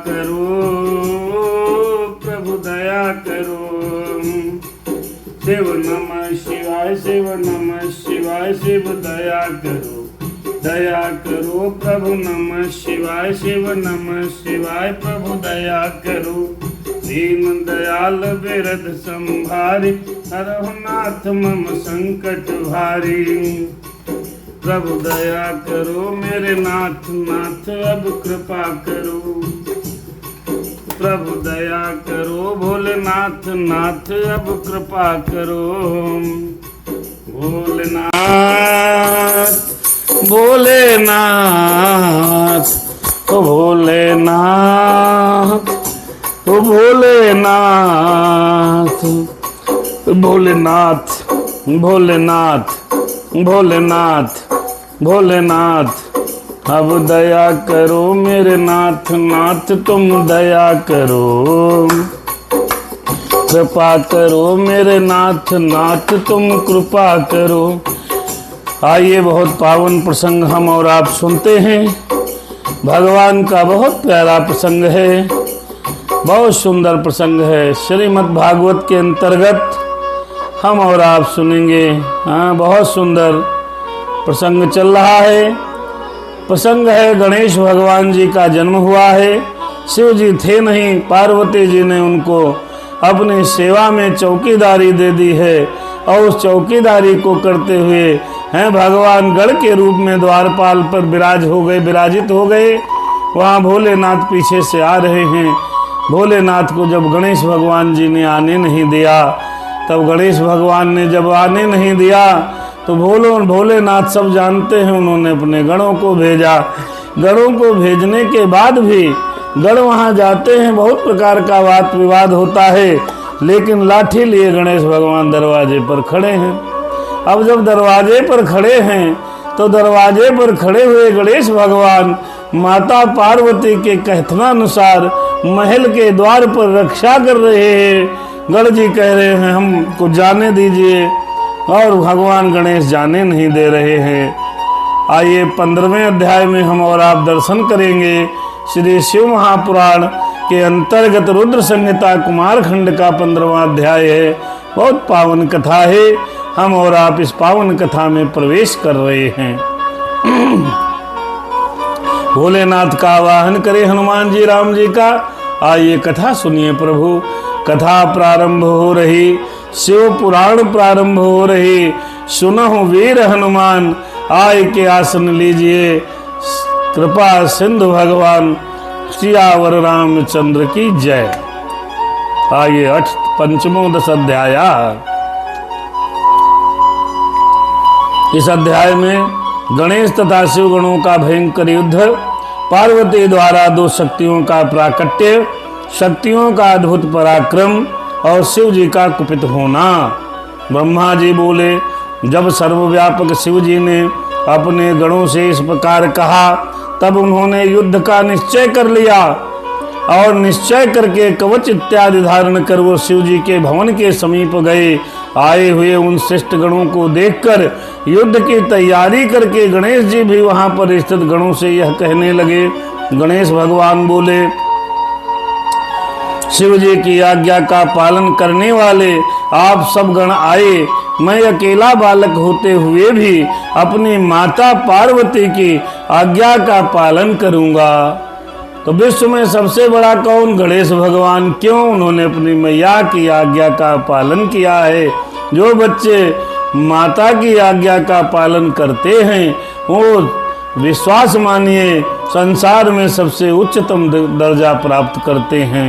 करो प्रभु दया करो। शिव नमः शिवाय, शिव नमः शिवाय, शिव दया करो, दया करो प्रभु नमः शिवाय, शिव नमः शिवाय, प्रभु दया करो। दीन दयाल बिरद संभारी, हरहु नाथ मम संकट भारी। प्रभु दया करो मेरे नाथ, नाथ अब कृपा करो। प्रभु दया करो भोलेनाथ, नाथ अब कृपा करो। भोलेनाथ भोलेनाथ ओ भोलेनाथ ओ भोलेनाथ भोलेनाथ भोलेनाथ भोलेनाथ भोलेनाथ अब दया करो मेरे नाथ, नाथ तुम दया करो। कृपा करो मेरे नाथ, नाथ तुम कृपा करो। आइए बहुत पावन प्रसंग हम और आप सुनते हैं। भगवान का बहुत प्यारा प्रसंग है, बहुत सुंदर प्रसंग है। श्रीमद् भागवत के अंतर्गत हम और आप सुनेंगे। हाँ, बहुत सुंदर प्रसंग चल रहा है। प्रसंग है गणेश भगवान जी का जन्म हुआ है। शिव जी थे नहीं, पार्वती जी ने उनको अपनी सेवा में चौकीदारी दे दी है और उस चौकीदारी को करते हुए हैं भगवान गढ़ के रूप में द्वारपाल पर विराजित हो गए। वहाँ भोलेनाथ पीछे से आ रहे हैं। भोलेनाथ को जब गणेश भगवान जी ने आने नहीं दिया, तब गणेश भगवान ने जब आने नहीं दिया तो भोलेनाथ सब जानते हैं, उन्होंने अपने गणों को भेजा। गणों को भेजने के बाद भी गण वहाँ जाते हैं, बहुत प्रकार का वाद विवाद होता है, लेकिन लाठी लिए गणेश भगवान दरवाजे पर खड़े हैं। अब जब दरवाजे पर खड़े हैं तो दरवाजे पर खड़े हुए गणेश भगवान माता पार्वती के कथनानुसार महल के द्वार पर रक्षा कर रहे हैं। गण जी कह रहे हैं हमको जाने दीजिए, और भगवान गणेश जाने नहीं दे रहे हैं। आइए 15वें अध्याय में हम और आप दर्शन करेंगे। श्री शिव महापुराण के अंतर्गत रुद्र संहिता कुमार खंड का 15वां अध्याय है। बहुत पावन कथा है। हम और आप इस पावन कथा में प्रवेश कर रहे हैं। भोलेनाथ का आवाहन करे हनुमान जी राम जी का। आइए कथा सुनिए प्रभु। कथा प्रारंभ हो रही, शिव पुराण प्रारंभ हो रही। सुनहु वीर हनुमान, आय के आसन लीजिए। कृपा सिंधु भगवान सियावर रामचंद्र की जय। आइए 5वां अध्याय। इस अध्याय में गणेश तथा शिव गणों का भयंकर युद्ध, पार्वती द्वारा दो शक्तियों का प्राकट्य, शक्तियों का अद्भुत पराक्रम और शिव जी का कुपित होना। ब्रह्मा जी बोले, जब सर्वव्यापक शिव जी ने अपने गणों से इस प्रकार कहा, तब उन्होंने युद्ध का निश्चय कर लिया और निश्चय करके कवच इत्यादि धारण कर वो शिव जी के भवन के समीप गए। आए हुए उन श्रेष्ठ गणों को देखकर युद्ध की तैयारी करके गणेश जी भी वहां पर स्थित गणों से यह कहने लगे। गणेश भगवान बोले, शिव जी की आज्ञा का पालन करने वाले आप सब गण आए। मैं अकेला बालक होते हुए भी अपनी माता पार्वती की आज्ञा का पालन करूंगा। तो विश्व में सबसे बड़ा कौन? गणेश भगवान। क्यों? उन्होंने अपनी मैया की आज्ञा का पालन किया है। जो बच्चे माता की आज्ञा का पालन करते हैं वो विश्वास मानिए संसार में सबसे उच्चतम दर्जा प्राप्त करते हैं।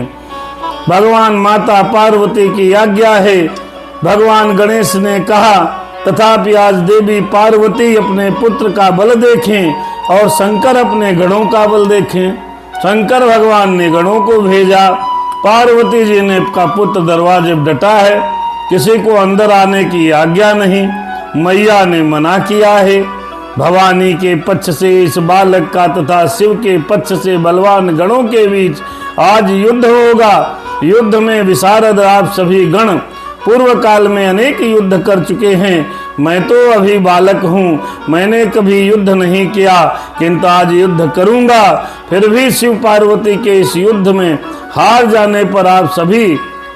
भगवान माता पार्वती की आज्ञा है। भगवान गणेश ने कहा, तथापि आज देवी पार्वती अपने पुत्र का बल देखें और शंकर अपने गणों का बल देखें। शंकर भगवान ने गणों को भेजा। पार्वती जी ने का पुत्र दरवाजे पर डटा है, किसी को अंदर आने की आज्ञा नहीं। मैया ने मना किया है। भवानी के पक्ष से इस बालक का तथा शिव के पक्ष से बलवान गणों के बीच आज युद्ध होगा। युद्ध में विशारद आप सभी गण पूर्व काल में अनेक युद्ध कर चुके हैं। मैं तो अभी बालक हूँ, मैंने कभी युद्ध नहीं किया, किंतु आज युद्ध करूंगा। फिर भी शिव पार्वती के इस युद्ध में हार जाने पर आप सभी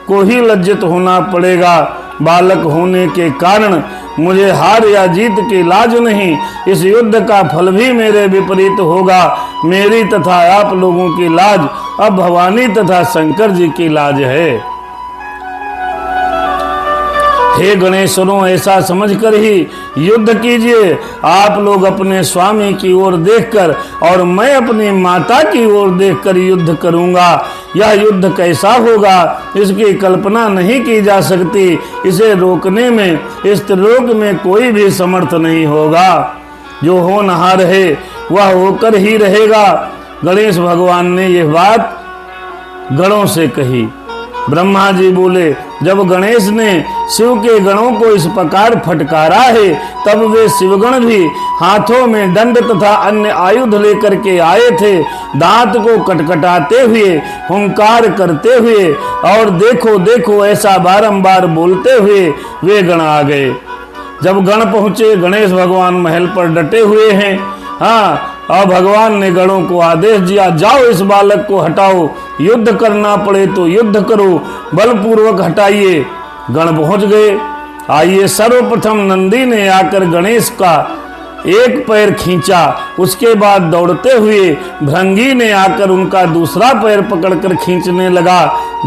को ही लज्जित होना पड़ेगा। बालक होने के कारण मुझे हार या जीत की लाज नहीं, इस युद्ध का फल भी मेरे विपरीत होगा। मेरी तथा आप लोगों की लाज अब भवानी तथा शंकर जी की लाज है। हे गणेशरों, ऐसा समझकर ही युद्ध कीजिए। आप लोग अपने स्वामी की ओर देखकर और मैं अपनी माता की ओर देखकर युद्ध करूंगा। यह युद्ध कैसा होगा इसकी कल्पना नहीं की जा सकती। इसे रोकने में इस त्रिलोक में कोई भी समर्थ नहीं होगा। जो होनहार है वह होकर ही रहेगा। गणेश भगवान ने यह बात गणों से कही। ब्रह्मा जी बोले, जब गणेश ने शिव के गणों को इस प्रकार फटकारा है, तब वे शिवगण भी हाथों में दंड तथा अन्य आयुध लेकर के आए थे। दांत को कटकटाते हुए, हुंकार करते हुए और देखो देखो ऐसा बारंबार बोलते हुए वे गण आ गए। जब गण पहुंचे, गणेश भगवान महल पर डटे हुए हैं। हाँ, और भगवान ने गणों को आदेश दिया, जाओ इस बालक को हटाओ, युद्ध करना पड़े तो युद्ध करो, बलपूर्वक हटाइए। गण पहुंच गए। आइए, सर्वप्रथम नंदी ने आकर गणेश का एक पैर खींचा, उसके बाद दौड़ते हुए भृंगी ने आकर उनका दूसरा पैर पकड़कर खींचने लगा।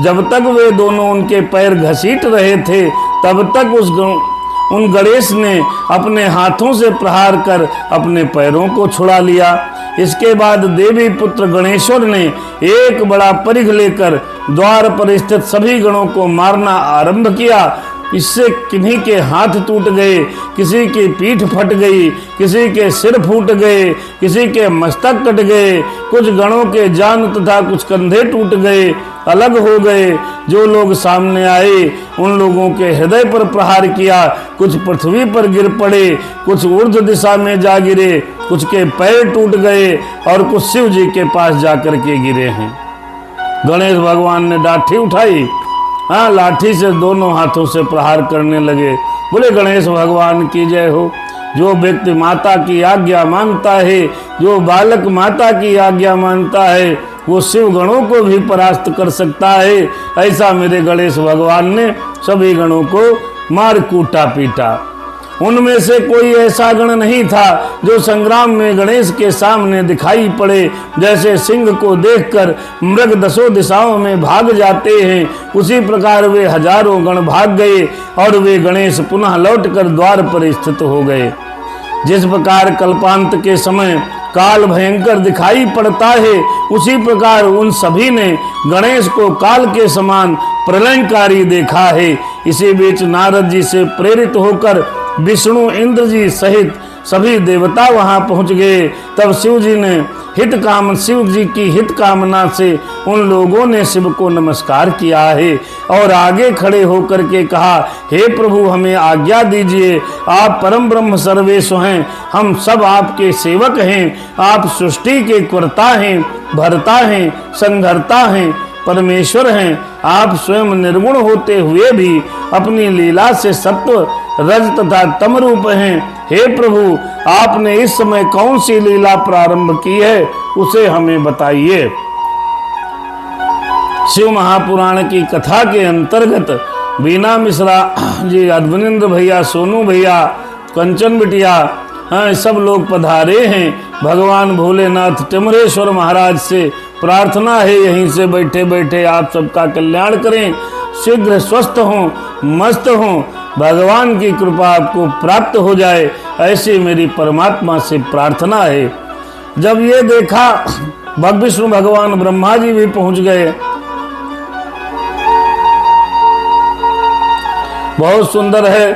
जब तक वे दोनों उनके पैर घसीट रहे थे, तब तक उन गणेश ने अपने हाथों से प्रहार कर अपने पैरों को छुड़ा लिया। इसके बाद देवी पुत्र गणेश्वर ने एक बड़ा परिघ लेकर द्वार पर स्थित सभी गणों को मारना आरंभ किया। इससे किन्हीं के हाथ टूट गए, किसी की पीठ फट गई, किसी के सिर फूट गए, किसी के मस्तक कट गए, कुछ गणों के जान तथा कुछ कंधे टूट गए, अलग हो गए। जो लोग सामने आए उन लोगों के हृदय पर प्रहार किया, कुछ पृथ्वी पर गिर पड़े, कुछ ऊर्ध्व दिशा में जा गिरे, कुछ के पैर टूट गए और कुछ शिव जी के पास जाकर के गिरे हैं। गणेश भगवान ने लाठी उठाई। हाँ, लाठी से दोनों हाथों से प्रहार करने लगे। बोले गणेश भगवान की जय हो। जो व्यक्ति माता की आज्ञा मानता है, जो बालक माता की आज्ञा मानता है, वो शिव गणों को भी परास्त कर सकता है। ऐसा मेरे गणेश भगवान ने सभी गणों को मार कूटा पीटा। उनमें से कोई ऐसा गण नहीं था जो संग्राम में गणेश के सामने दिखाई पड़े। जैसे सिंह को देखकर मृग दसों दिशाओं में भाग जाते हैं, उसी प्रकार वे हजारों गण भाग गए और वे गणेश पुनः लौटकर द्वार पर स्थित हो गए। जिस प्रकार कल्पांत के समय काल भयंकर दिखाई पड़ता है, उसी प्रकार उन सभी ने गणेश को काल के समान प्रलयकारी देखा है। इसी बीच नारद जी से प्रेरित होकर विष्णु, इंद्र जी सहित सभी देवता वहां पहुंच गए। तब शिव जी की हित कामना से उन लोगों ने शिव को नमस्कार किया है और आगे खड़े होकर के कहा, हे प्रभु, हमें आज्ञा दीजिए। आप परम ब्रह्म सर्वेश हैं, हम सब आपके सेवक हैं। आप सृष्टि के कर्ता हैं, भरता हैं, संहर्ता हैं, परमेश्वर हैं। आप स्वयं निर्गुण होते हुए भी अपनी लीला से सत्व, रज तथा तम रूप हैं। हे प्रभु, आपने इस समय कौन सी लीला प्रारंभ की है, उसे हमें बताइए। शिव महापुराण की कथा के अंतर्गत बीना मिश्रा जी, अरविंद भैया, सोनू भैया, कंचन बिटिया, हाँ, सब लोग पधारे हैं। भगवान भोलेनाथ टिमरेश्वर महाराज से प्रार्थना है, यहीं से बैठे बैठे आप सबका कल्याण करें, शीघ्र स्वस्थ हों, मस्त हों, भगवान की कृपा आपको प्राप्त हो जाए, ऐसी मेरी परमात्मा से प्रार्थना है। जब ये देखा, विष्णु भगवान ब्रह्मा जी भी पहुंच गए। बहुत सुंदर है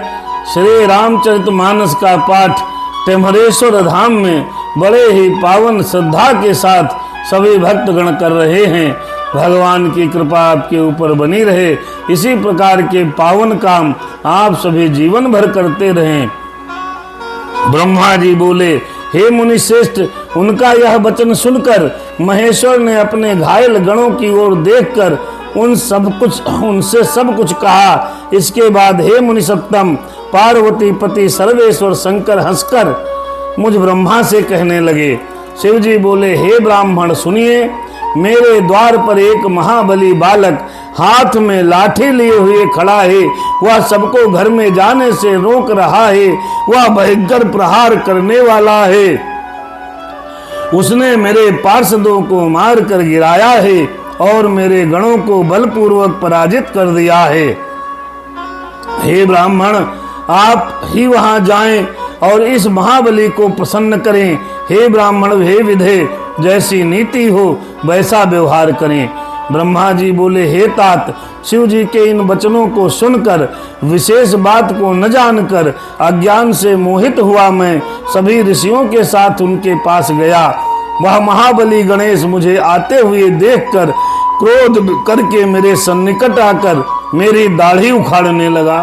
श्री रामचरितमानस का पाठ टिमरेश्वर धाम में बड़े ही पावन श्रद्धा के साथ सभी भक्तगण कर रहे हैं। भगवान की कृपा आपके ऊपर बनी रहे, इसी प्रकार के पावन काम आप सभी जीवन भर करते रहें। ब्रह्मा जी बोले, हे मुनि श्रेष्ठ, उनका यह वचन सुनकर महेश्वर ने अपने घायल गणों की ओर देखकर उनसे सब कुछ कहा। इसके बाद हे मुनि सत्तम, पार्वती पति सर्वेश्वर शंकर हंसकर मुझ ब्रह्मा से कहने लगे। शिव जी बोले, हे ब्राह्मण सुनिए, मेरे द्वार पर एक महाबली बालक हाथ में लाठी लिए हुए खड़ा है। वह सबको घर में जाने से रोक रहा है। वह भयंकर प्रहार करने वाला है। उसने मेरे पार्षदों को मार कर गिराया है और मेरे गणों को बलपूर्वक पराजित कर दिया है। हे ब्राह्मण, आप ही वहां जाएं और इस महाबली को प्रसन्न करें। हे ब्राह्मण, हे विधे, जैसी नीति हो वैसा व्यवहार करें। ब्रह्मा जी बोले, हे तात, शिव जी के इन वचनों को सुनकर, विशेष बात को न जानकर अज्ञान से मोहित हुआ मैं सभी ऋषियों के साथ उनके पास गया। वह महाबली गणेश मुझे आते हुए देखकर क्रोध करके मेरे सन्निकट आकर मेरी दाढ़ी उखाड़ने लगा।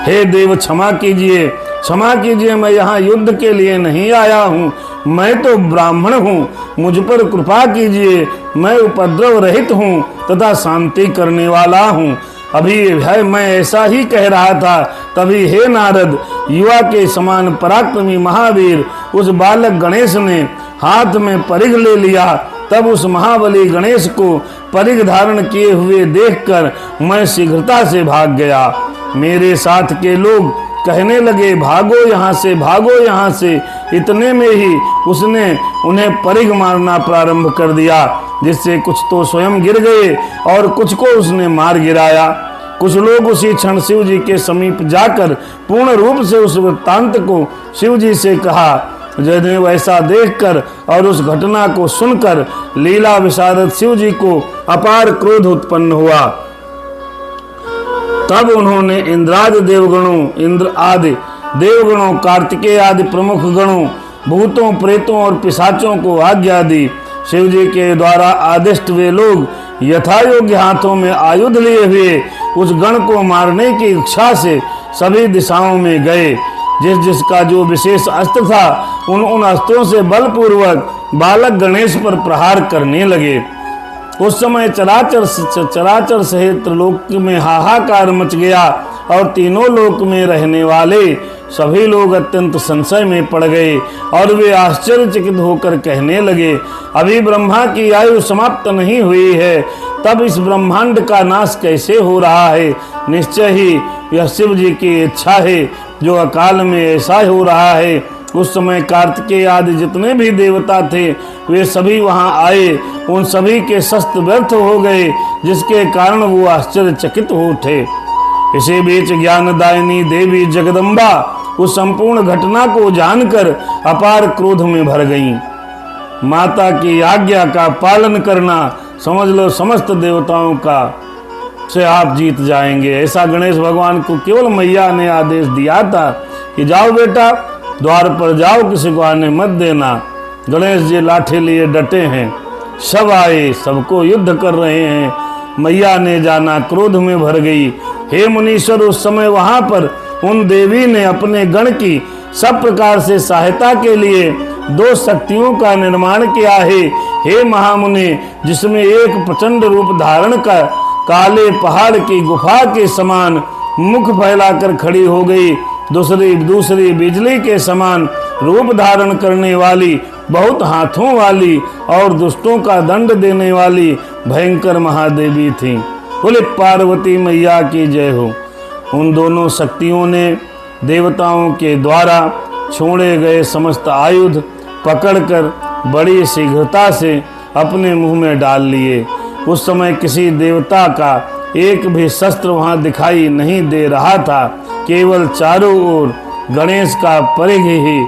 हे देव, क्षमा कीजिए, क्षमा कीजिए, मैं यहाँ युद्ध के लिए नहीं आया हूँ। मैं तो ब्राह्मण हूँ, मुझ पर कृपा कीजिए। मैं उपद्रव रहित हूँ तथा शांति करने वाला हूँ। अभी है मैं ऐसा ही कह रहा था, तभी हे नारद, युवा के समान पराक्रमी महावीर उस बालक गणेश ने हाथ में परिघ ले लिया। तब उस महाबली गणेश को परिघ धारण किए हुए देखकर मैं शीघ्रता से भाग गया। मेरे साथ के लोग कहने लगे, भागो यहाँ से, भागो यहाँ से। इतने में ही उसने उन्हें परिघ मारना प्रारंभ कर दिया, जिससे कुछ तो स्वयं गिर गए और कुछ को उसने मार गिराया। कुछ लोग उसी क्षण शिव जी के समीप जाकर पूर्ण रूप से उस वृत्तांत को शिव जी से कहा। जयदेव ऐसा देखकर और उस घटना को सुनकर लीला विशारद शिव जी को अपार क्रोध उत्पन्न हुआ। तब उन्होंने इंद्रादि देवगणों, इंद्र आदि देवगणों, कार्तिकेय आदि प्रमुख गणों, भूतों, प्रेतों और पिशाचों को आज्ञा दी। शिव जी के द्वारा आदिष्ट वे लोग यथा योग्य हाथों में आयुध लिए हुए उस गण को मारने की इच्छा से सभी दिशाओं में गए। जिस जिसका जो विशेष अस्त्र था उन अस्त्रों से बलपूर्वक बालक गणेश पर प्रहार करने लगे। उस समय चराचर सहित लोक में हाहाकार मच गया और तीनों लोक में रहने वाले सभी लोग अत्यंत संशय में पड़ गए और वे आश्चर्यचकित होकर कहने लगे, अभी ब्रह्मा की आयु समाप्त नहीं हुई है, तब इस ब्रह्मांड का नाश कैसे हो रहा है? निश्चय ही यह शिव जी की इच्छा है जो अकाल में ऐसा हो रहा है। उस समय कार्तिकेय आदि जितने भी देवता थे वे सभी वहां आए। उन सभी के शस्त्र व्यर्थ हो गए, जिसके कारण वो आश्चर्यचकित हो उठे। इसी बीच ज्ञानदायिनी देवी जगदम्बा उस संपूर्ण घटना को जानकर अपार क्रोध में भर गईं। माता की आज्ञा का पालन करना समझ लो समस्त देवताओं का से आप जीत जाएंगे। ऐसा गणेश भगवान को केवल मैया ने आदेश दिया था कि जाओ बेटा, द्वार पर जाओ, किसी को आने मत देना। गणेश जी लाठी लिए डटे हैं, सब आए, सबको युद्ध कर रहे हैं। मैया ने जाना, क्रोध में भर गई। हे मुनीश्वर, उस समय वहां पर उन देवी ने अपने गण की सब प्रकार से सहायता के लिए 2 शक्तियों का निर्माण किया है। हे महामुनि, जिसमें एक प्रचंड रूप धारण कर काले पहाड़ की गुफा के समान मुख फैलाकर खड़ी हो गई, दूसरी बिजली के समान रूप धारण करने वाली, बहुत हाथों वाली और दुष्टों का दंड देने वाली भयंकर महादेवी थी। बोले पार्वती मैया की जय हो। उन दोनों शक्तियों ने देवताओं के द्वारा छोड़े गए समस्त आयुध पकड़कर बड़ी शीघ्रता से अपने मुंह में डाल लिए। उस समय किसी देवता का एक भी शस्त्र वहां दिखाई नहीं दे रहा था, केवल चारों ओर गणेश का परिघ ही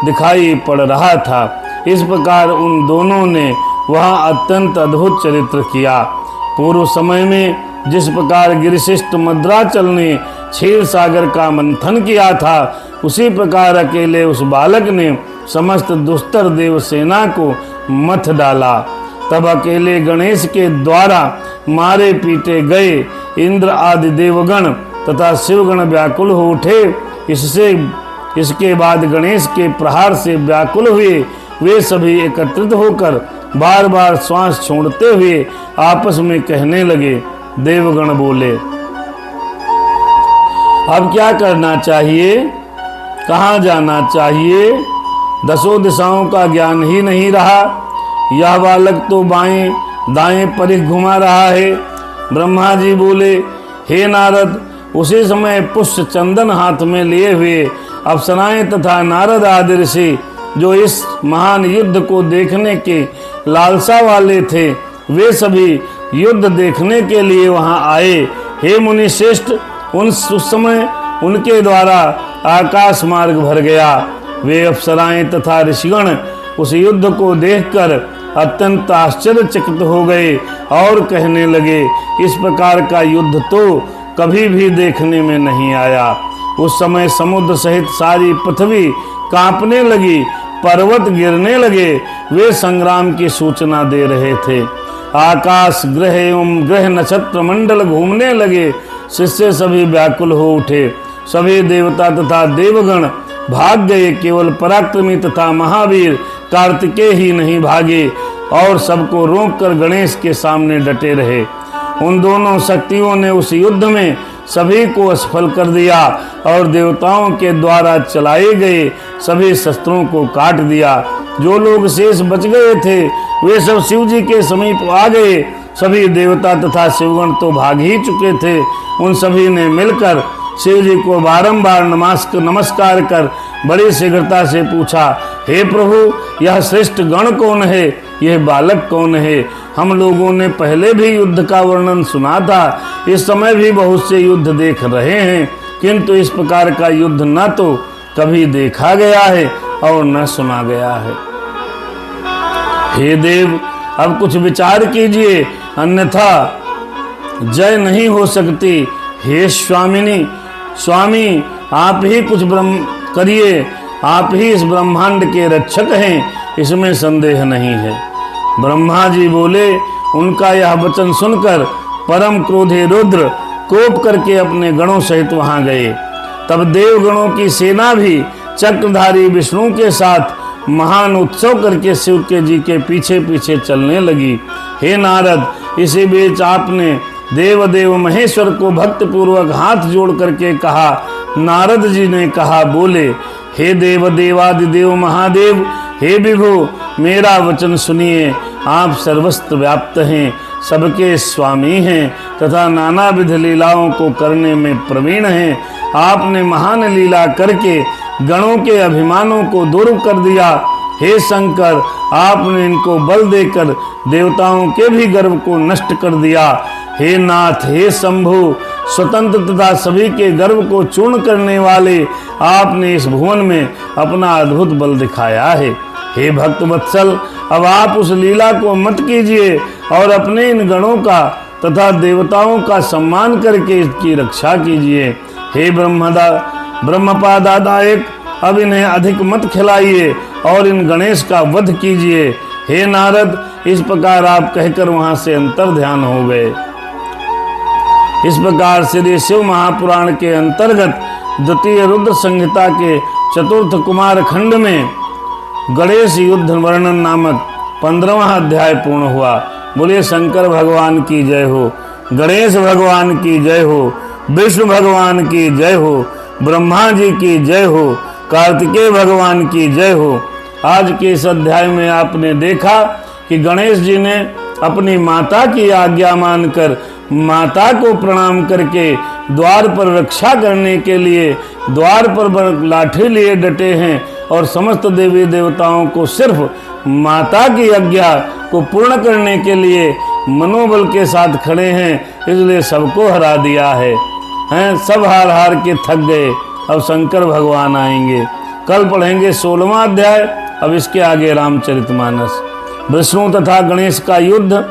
दिखाई पड़ रहा था। इस प्रकार उन दोनों ने वहां अत्यंत अद्भुत चरित्र किया। पूर्व समय में जिस प्रकार गिरिशिष्ट मद्राचल ने क्षीर सागर का मंथन किया था, उसी प्रकार अकेले उस बालक ने समस्त दुस्तर देव सेना को मथ डाला। तब अकेले गणेश के द्वारा मारे पीटे गए इंद्र आदि देवगण तथा शिवगण व्याकुल हो उठे। इसके बाद गणेश के प्रहार से व्याकुल हुए वे सभी एकत्रित होकर बार बार श्वास छोड़ते हुए आपस में कहने लगे। देवगण बोले, अब क्या करना चाहिए, कहाँ जाना चाहिए, दसों दिशाओं का ज्ञान ही नहीं रहा। यह बालक तो बाएं दाएं परिख घुमा रहा है। ब्रह्मा जी बोले, हे नारद, उसी समय पुष्प चंदन हाथ में लिए हुए अप्सराएं तथा नारद आदि ऋषि जो इस महान युद्ध को देखने के लालसा वाले थे, वे सभी युद्ध देखने के लिए वहां आए। हे मुनि श्रेष्ठ, उस समय उनके द्वारा आकाश मार्ग भर गया। वे अप्सराएं तथा ऋषिगण उस युद्ध को देखकर अत्यंत आश्चर्यचकित हो गए और कहने लगे, इस प्रकार का युद्ध तो कभी भी देखने में नहीं आया। उस समय समुद्र सहित सारी पृथ्वी कांपने लगी, पर्वत गिरने लगे। वे संग्राम की सूचना दे रहे थे। आकाश ग्रह एवं ग्रह नक्षत्र मंडल घूमने लगे। शिष्य सभी व्याकुल हो उठे। सभी देवता तथा देवगण भाग गए। केवल पराक्रमी तथा महावीर कार्तिकेय ही नहीं भागे और सबको रोककर गणेश के सामने डटे रहे। उन दोनों शक्तियों ने उस युद्ध में सभी को असफल कर दिया और देवताओं के द्वारा चलाए गए सभी शस्त्रों को काट दिया। जो लोग शेष बच गए थे वे सब शिव जी के समीप आ गए। सभी देवता तथा शिवगण तो भाग ही चुके थे। उन सभी ने मिलकर शिव जी को बारंबार नमस्कार कर बड़ी शीघ्रता से पूछा, हे प्रभु, यह श्रेष्ठ गण कौन है, यह बालक कौन है? हम लोगों ने पहले भी युद्ध का वर्णन सुना था, इस समय भी बहुत से युद्ध देख रहे हैं, किंतु इस प्रकार का युद्ध न तो कभी देखा गया है और न सुना गया है। हे देव, अब कुछ विचार कीजिए, अन्यथा जय नहीं हो सकती। हे स्वामिनी, स्वामी, आप ही कुछ करिए, आप ही इस ब्रह्मांड के रक्षक हैं, इसमें संदेह नहीं है। ब्रह्मा जी बोले। उनका यह वचन सुनकर परम क्रोधी रुद्र कोप करके अपने गणों सहित वहां गए। तब देवगणों की सेना भी चक्रधारी विष्णु के साथ महान उत्सव करके शिव के जी के पीछे पीछे चलने लगी। हे नारद, इसी बीच आपने देव देव महेश्वर को भक्ति पूर्वक हाथ जोड़ करके कहा। नारद जी ने कहा, बोले, हे देव देवादिदेव महादेव, हे विभु, मेरा वचन सुनिए। आप सर्वस्त्र व्याप्त हैं, सबके स्वामी हैं तथा नाना विध लीलाओं को करने में प्रवीण हैं। आपने महान लीला करके गणों के अभिमानों को दूर कर दिया। हे शंकर, आपने इनको बल देकर देवताओं के भी गर्व को नष्ट कर दिया। हे नाथ, हे शंभु, स्वतंत्र तथा सभी के गर्व को चूर्ण करने वाले, आपने इस भुवन में अपना अद्भुत बल दिखाया है। हे भक्त वत्सल, अब आप उस लीला को मत कीजिए और अपने इन गणों का तथा देवताओं का सम्मान करके इसकी रक्षा कीजिए। हे ब्रह्मपादायक, अब इन्हें अधिक मत खिलाइए और इन गणेश का वध कीजिए। हे नारद, इस प्रकार आप कहकर वहां से अंतर ध्यान हो गए। इस प्रकार श्री शिव महापुराण के अंतर्गत द्वितीय रुद्र संहिता के चतुर्थ कुमार खंड में गणेश युद्ध वर्णन नामक 15वां अध्याय पूर्ण हुआ। बोले शंकर भगवान की जय हो, गणेश भगवान की जय हो, विष्णु भगवान की जय हो, ब्रह्मा जी की जय हो, कार्तिकेय भगवान की जय हो। आज के इस अध्याय में आपने देखा कि गणेश जी ने अपनी माता की आज्ञा मानकर माता को प्रणाम करके द्वार पर रक्षा करने के लिए द्वार पर लाठी लिए डटे हैं और समस्त देवी देवताओं को सिर्फ माता की आज्ञा को पूर्ण करने के लिए मनोबल के साथ खड़े हैं, इसलिए सबको हरा दिया है। सब हार हार के थक गए। अब शंकर भगवान आएंगे। कल पढ़ेंगे 16वां अध्याय। अब इसके आगे रामचरितमानस। विष्णु तथा गणेश का युद्ध,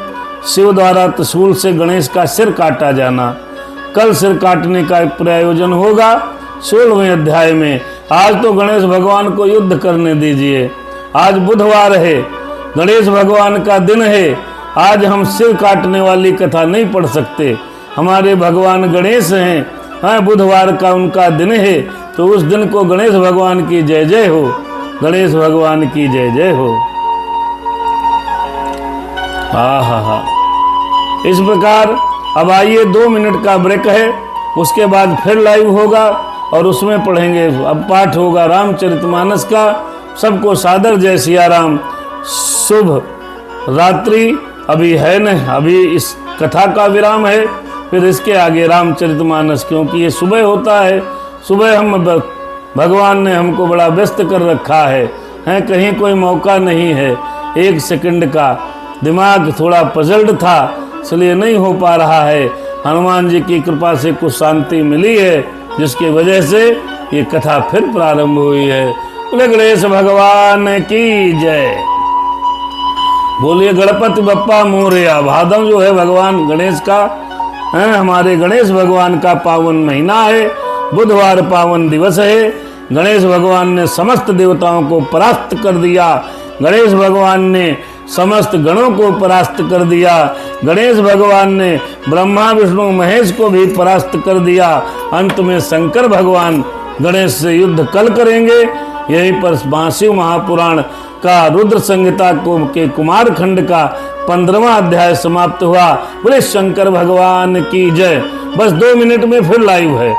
शिव द्वारा त्रिशूल से गणेश का सिर काटा जाना। कल सिर काटने का प्रयोजन होगा 16वें अध्याय में। आज तो गणेश भगवान को युद्ध करने दीजिए। आज बुधवार है, गणेश भगवान का दिन है। आज हम सिर काटने वाली कथा नहीं पढ़ सकते। हमारे भगवान गणेश हैं। बुधवार का उनका दिन है, तो उस दिन को गणेश भगवान की जय जय हो, गणेश भगवान की जय जय हो। हा। इस प्रकार अब आइए 2 मिनट का ब्रेक है। उसके बाद फिर लाइव होगा और उसमें पढ़ेंगे। अब पाठ होगा रामचरितमानस का। सबको सादर जय सिया राम। शुभ रात्रि। अभी है न, अभी इस कथा का विराम है, फिर इसके आगे रामचरितमानस, क्योंकि ये सुबह होता है। सुबह हम भगवान ने हमको बड़ा व्यस्त कर रखा है, कहीं कोई मौका नहीं है। 1 सेकंड का दिमाग थोड़ा पजल्ड था, इसलिए नहीं हो पा रहा है। हनुमान जी की कृपा से कुछ शांति मिली है, जिसकी वजह से ये कथा फिर प्रारंभ हुई है। बोले गणेश भगवान की जय। बोलिए गणपति बप्पा मोरया। भादव जो है भगवान गणेश का हमारे गणेश भगवान का पावन महीना है। बुधवार पावन दिवस है। गणेश भगवान ने समस्त देवताओं को परास्त कर दिया। गणेश भगवान ने समस्त गणों को परास्त कर दिया। गणेश भगवान ने ब्रह्मा विष्णु महेश को भी परास्त कर दिया। अंत में शंकर भगवान गणेश से युद्ध कल करेंगे। यहीं पर महाशिव महापुराण का रुद्र संहिता के कुमार खंड का 15वां अध्याय समाप्त हुआ। बोले शंकर भगवान की जय। बस 2 मिनट में फिर लाइव है।